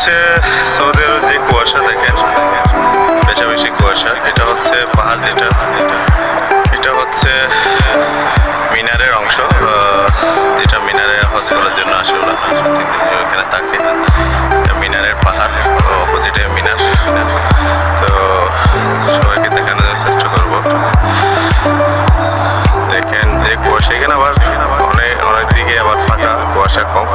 হচ্ছে সৌদি আরবের যে কুয়াশা দেখেন, বেশি কুয়াশা। এটা হচ্ছে পাহাড়, এটা হচ্ছে মিনারের অংশ, যেটা মিনারে হজ করার জন্য আসে ওরা 3 দিন ওখানে থাকে। মিনারের পাহাড়, অপোজিটে মিনার। তো সবাইকে দেখানোর চেষ্টা করবো। দেখেন যে কুয়াশা, এখানে আবার অনেক দিকে আবার ফাঁকা, কুয়াশা কম।